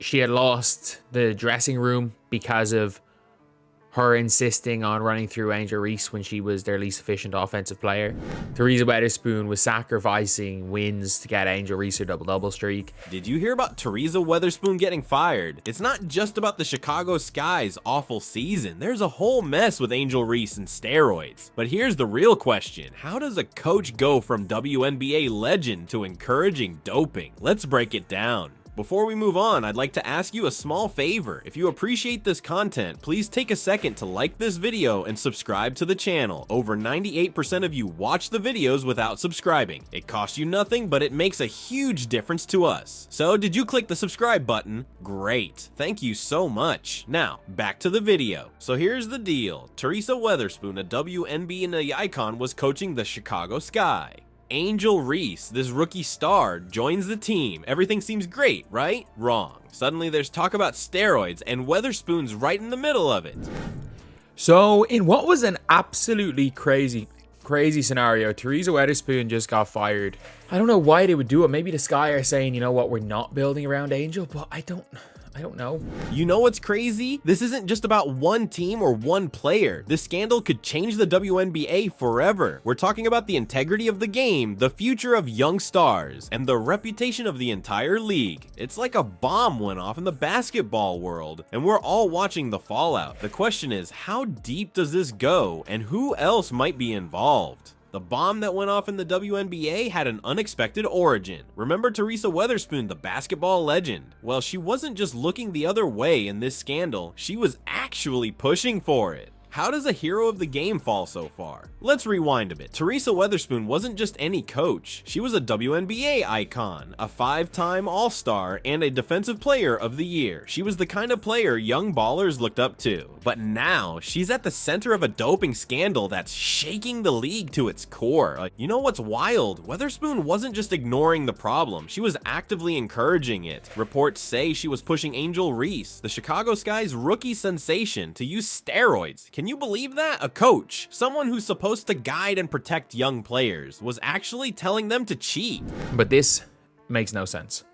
she had lost the dressing room because of her insisting on running through Angel Reese when she was their least efficient offensive player. Teresa Weatherspoon was sacrificing wins to get Angel Reese her double-double streak. Did you hear about Teresa Weatherspoon getting fired? It's not just about the Chicago Sky's awful season. There's a whole mess with Angel Reese and steroids. But here's the real question. How does a coach go from WNBA legend to encouraging doping? Let's break it down. Before we move on, I'd like to ask you a small favor. If you appreciate this content, please take a second to like this video and subscribe to the channel. Over 98% of you watch the videos without subscribing. It costs you nothing, but it makes a huge difference to us. So did you click the subscribe button? Great. Thank you so much. Now, back to the video. So here's the deal. Teresa Weatherspoon, a WNBA icon, was coaching the Chicago Sky. Angel Reese, this rookie star, joins the team. Everything seems great, right? Wrong. Suddenly there's talk about steroids, and Weatherspoon's right in the middle of it. So in what was an absolutely crazy scenario, Teresa Weatherspoon just got fired. I don't know why they would do it. Maybe the Sky are saying, you know what, we're not building around Angel, but I don't know. You know what's crazy? This isn't just about one team or one player. This scandal could change the WNBA forever. We're talking about the integrity of the game, the future of young stars, and the reputation of the entire league. It's like a bomb went off in the basketball world, and we're all watching the fallout. The question is, how deep does this go, and who else might be involved? The bomb that went off in the WNBA had an unexpected origin. Remember Teresa Weatherspoon, the basketball legend? Well, she wasn't just looking the other way in this scandal, she was actually pushing for it. How does a hero of the game fall so far? Let's rewind a bit. Teresa Weatherspoon wasn't just any coach. She was a WNBA icon, a 5-time All-Star, and a Defensive Player of the Year. She was the kind of player young ballers looked up to. But now, she's at the center of a doping scandal that's shaking the league to its core. You know what's wild? Weatherspoon wasn't just ignoring the problem, she was actively encouraging it. Reports say she was pushing Angel Reese, the Chicago Sky's rookie sensation, to use steroids. Can you believe that? A coach, someone who's supposed to guide and protect young players, was actually telling them to cheat. But this makes no sense.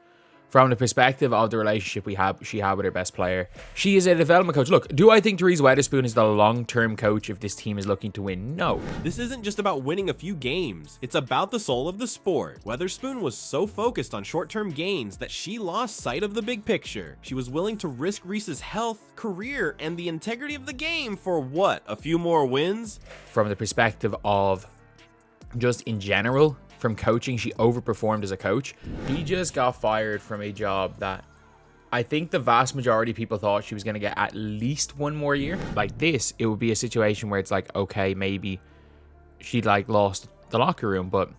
From the perspective of the relationship she had with her best player. She is a development coach. Look, do I think Teresa Weatherspoon is the long-term coach if this team is looking to win? No. This isn't just about winning a few games. It's about the soul of the sport. Weatherspoon was so focused on short-term gains that she lost sight of the big picture. She was willing to risk Reese's health, career, and the integrity of the game for what? A few more wins? From the perspective of just in general, from coaching, she overperformed as a coach. He just got fired from a job that I think the vast majority of people thought she was going to get at least one more year. Like this, it would be a situation where it's like, okay, maybe she'd like lost the locker room, but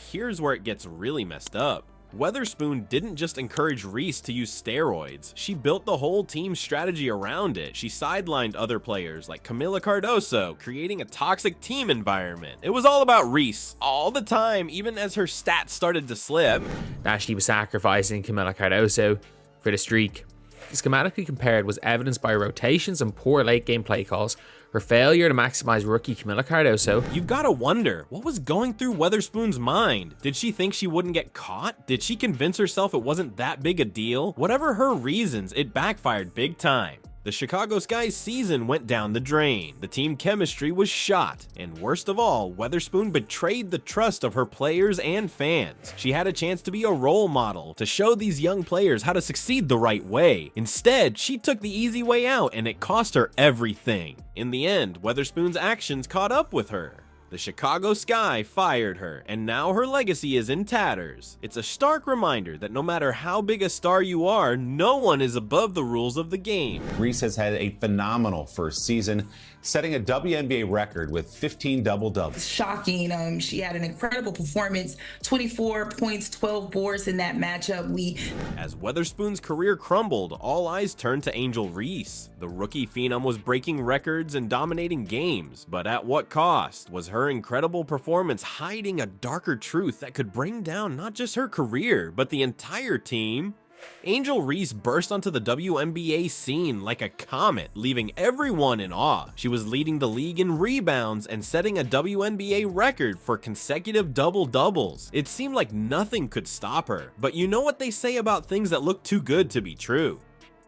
here's where it gets really messed up. Weatherspoon didn't just encourage Reese to use steroids, she built the whole team's strategy around it. She sidelined other players like Camila Cardoso, creating a toxic team environment. It was all about Reese, all the time, even as her stats started to slip. Ashley was sacrificing Camila Cardoso for the streak. Schematically compared was evidenced by rotations and poor late game play calls. Her failure to maximize rookie Camila Cardoso. You've got to wonder, what was going through Weatherspoon's mind? Did she think she wouldn't get caught? Did she convince herself it wasn't that big a deal? Whatever her reasons, it backfired big time. The Chicago Sky's season went down the drain. The team chemistry was shot. And worst of all, Weatherspoon betrayed the trust of her players and fans. She had a chance to be a role model, to show these young players how to succeed the right way. Instead, she took the easy way out and it cost her everything. In the end, Weatherspoon's actions caught up with her. The Chicago Sky fired her, and now her legacy is in tatters. It's a stark reminder that no matter how big a star you are, no one is above the rules of the game. Reese has had a phenomenal first season, setting a WNBA record with 15 double-doubles. Shocking. She had an incredible performance, 24 points, 12 boards in that matchup. As Weatherspoon's career crumbled, all eyes turned to Angel Reese. The rookie phenom was breaking records and dominating games, but at what cost? Was her incredible performance hiding a darker truth that could bring down not just her career, but the entire team? Angel Reese burst onto the WNBA scene like a comet, leaving everyone in awe. She was leading the league in rebounds and setting a WNBA record for consecutive double-doubles. It seemed like nothing could stop her. But you know what they say about things that look too good to be true?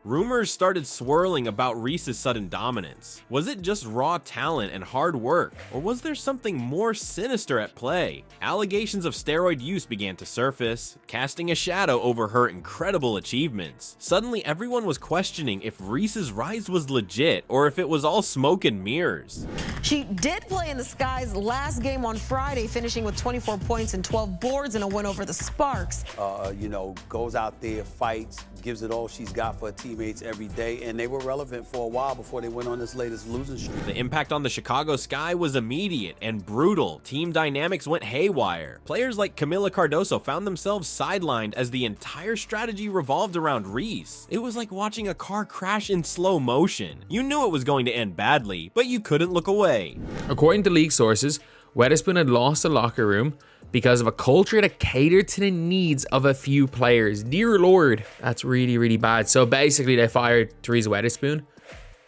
Rumors started swirling about Reese's sudden dominance. Was it just raw talent and hard work, or was there something more sinister at play? Allegations of steroid use began to surface, casting a shadow over her incredible achievements. Suddenly, everyone was questioning if Reese's rise was legit or if it was all smoke and mirrors. She did play in the Sky's last game on Friday, finishing with 24 points and 12 boards in a win over the Sparks. Goes out there, fights, gives it all she's got for her teammates every day, and they were relevant for a while before they went on this latest losing streak. The impact on the Chicago Sky was immediate and brutal. Team dynamics went haywire. Players like Camila Cardoso found themselves sidelined as the entire strategy revolved around Reese. It was like watching a car crash in slow motion. You knew it was going to end badly, but you couldn't look away. According to league sources, Weatherspoon had lost the locker room because of a culture that catered to the needs of a few players. Dear Lord, that's really, really bad. So basically, they fired Teresa Weatherspoon.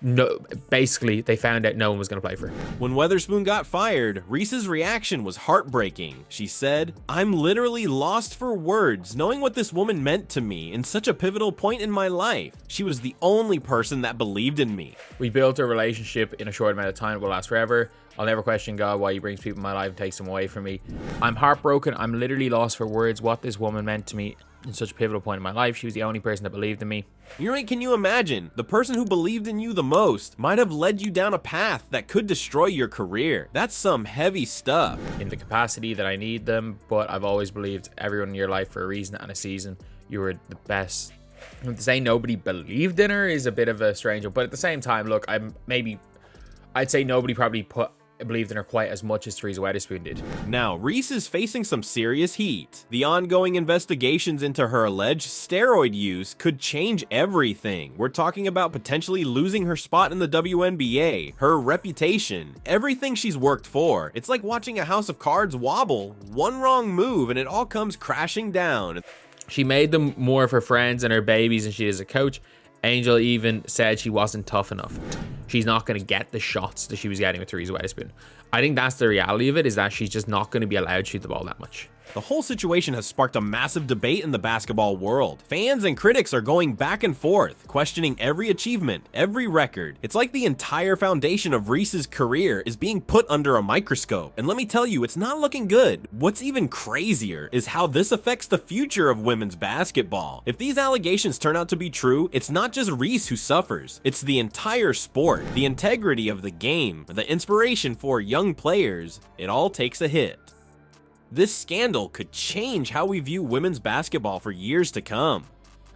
No, basically, they found out no one was going to play for her. When Weatherspoon got fired, Reese's reaction was heartbreaking. She said, "I'm literally lost for words knowing what this woman meant to me in such a pivotal point in my life. She was the only person that believed in me." We built a relationship in a short amount of time. It will last forever. I'll never question God why he brings people in my life and takes them away from me. I'm heartbroken. I'm literally lost for words what this woman meant to me in such a pivotal point in my life. She was the only person that believed in me. You're right, can you imagine? The person who believed in you the most might have led you down a path that could destroy your career. That's some heavy stuff. In the capacity that I need them, but I've always believed everyone in your life for a reason and a season. You were the best. To say nobody believed in her is a bit of a strange one, but at the same time, look, I'd say nobody probably believed in her quite as much as Teresa Weatherspoon did. Now, Reese is facing some serious heat. The ongoing investigations into her alleged steroid use could change everything. We're talking about potentially losing her spot in the WNBA, her reputation, everything she's worked for. It's like watching a house of cards wobble. One wrong move and it all comes crashing down. She made them more of her friends and her babies than she is a coach. Angel even said she wasn't tough enough. She's not going to get the shots that she was getting with Teresa Weatherspoon. I think that's the reality of it, is that she's just not going to be allowed to shoot the ball that much. The whole situation has sparked a massive debate in the basketball world. Fans and critics are going back and forth, questioning every achievement, every record. It's like the entire foundation of Reese's career is being put under a microscope. And let me tell you, it's not looking good. What's even crazier is how this affects the future of women's basketball. If these allegations turn out to be true, it's not just Reese who suffers. It's the entire sport, the integrity of the game, the inspiration for young players. It all takes a hit. This scandal could change how we view women's basketball for years to come.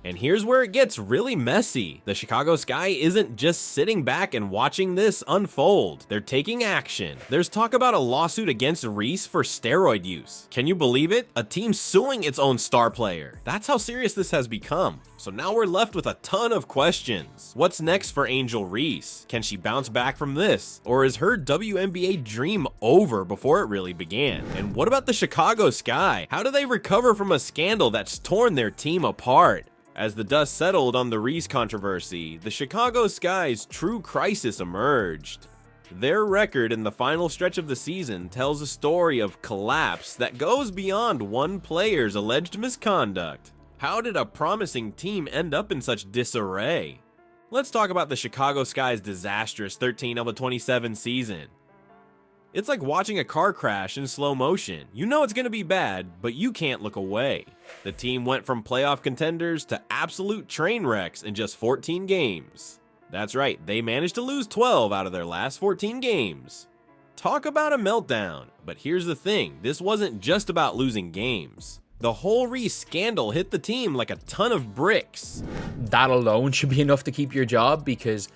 And here's where it gets really messy. The Chicago Sky isn't just sitting back and watching this unfold. They're taking action. There's talk about a lawsuit against Reese for steroid use. Can you believe it? A team suing its own star player. That's how serious this has become. So now we're left with a ton of questions. What's next for Angel Reese? Can she bounce back from this? Or is her WNBA dream over before it really began? And what about the Chicago Sky? How do they recover from a scandal that's torn their team apart? As the dust settled on the Reese controversy, the Chicago Sky's true crisis emerged. Their record in the final stretch of the season tells a story of collapse that goes beyond one player's alleged misconduct. How did a promising team end up in such disarray? Let's talk about the Chicago Sky's disastrous 13-27 season. It's like watching a car crash in slow motion. You know it's going to be bad, but you can't look away. The team went from playoff contenders to absolute train wrecks in just 14 games. That's right, they managed to lose 12 out of their last 14 games. Talk about a meltdown. But here's the thing, this wasn't just about losing games. The whole Reese scandal hit the team like a ton of bricks. That alone should be enough to keep your job, because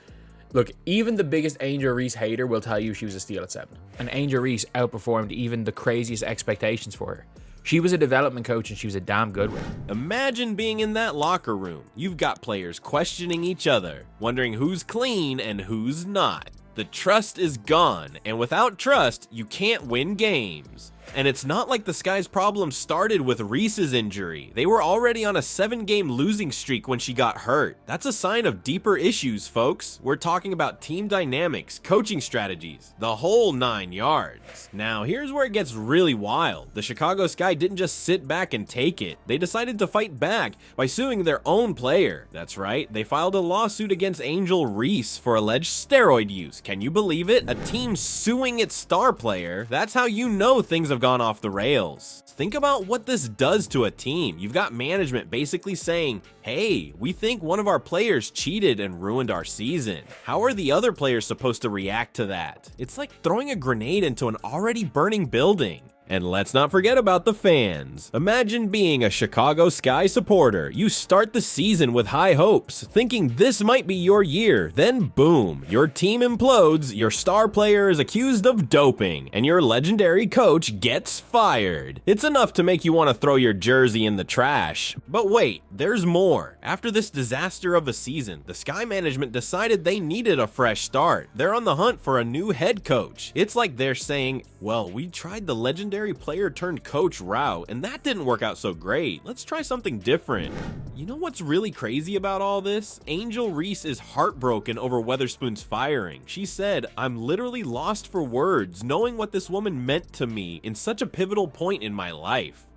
look, even the biggest Angel Reese hater will tell you she was a steal at 7. And Angel Reese outperformed even the craziest expectations for her. She was a development coach and she was a damn good one. Imagine being in that locker room. You've got players questioning each other, wondering who's clean and who's not. The trust is gone, and without trust, you can't win games. And it's not like the Sky's problem started with Reese's injury. They were already on a 7-game losing streak when she got hurt. That's a sign of deeper issues, folks. We're talking about team dynamics, coaching strategies, the whole 9 yards. Now, here's where it gets really wild. The Chicago Sky didn't just sit back and take it. They decided to fight back by suing their own player. That's right, they filed a lawsuit against Angel Reese for alleged steroid use. Can you believe it? A team suing its star player? That's how you know things have gone off the rails. Think about what this does to a team. You've got management basically saying, hey, we think one of our players cheated and ruined our season. How are the other players supposed to react to that? It's like throwing a grenade into an already burning building. And let's not forget about the fans. Imagine being a Chicago Sky supporter. You start the season with high hopes, thinking this might be your year. Then boom, your team implodes, your star player is accused of doping, and your legendary coach gets fired. It's enough to make you want to throw your jersey in the trash. But wait, there's more. After this disaster of a season, the Sky management decided they needed a fresh start. They're on the hunt for a new head coach. It's like they're saying, well, we tried the legendary player turned coach route, and that didn't work out so great. Let's try something different. You know what's really crazy about all this? Angel Reese is heartbroken over Weatherspoon's firing. She said, I'm literally lost for words knowing what this woman meant to me in such a pivotal point in my life.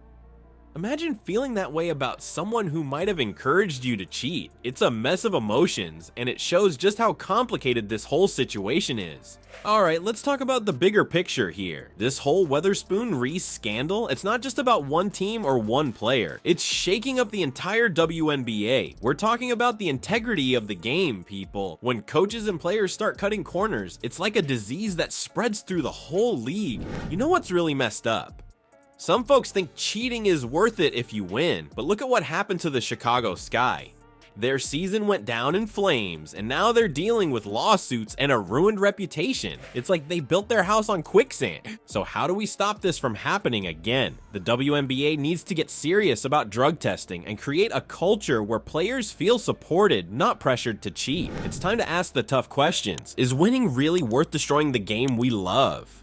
Imagine feeling that way about someone who might have encouraged you to cheat. It's a mess of emotions, and it shows just how complicated this whole situation is. Alright, let's talk about the bigger picture here. This whole Weatherspoon-Reese scandal, it's not just about one team or one player. It's shaking up the entire WNBA. We're talking about the integrity of the game, people. When coaches and players start cutting corners, it's like a disease that spreads through the whole league. You know what's really messed up? Some folks think cheating is worth it if you win, but look at what happened to the Chicago Sky. Their season went down in flames, and now they're dealing with lawsuits and a ruined reputation. It's like they built their house on quicksand. So how do we stop this from happening again? The WNBA needs to get serious about drug testing and create a culture where players feel supported, not pressured to cheat. It's time to ask the tough questions. Is winning really worth destroying the game we love?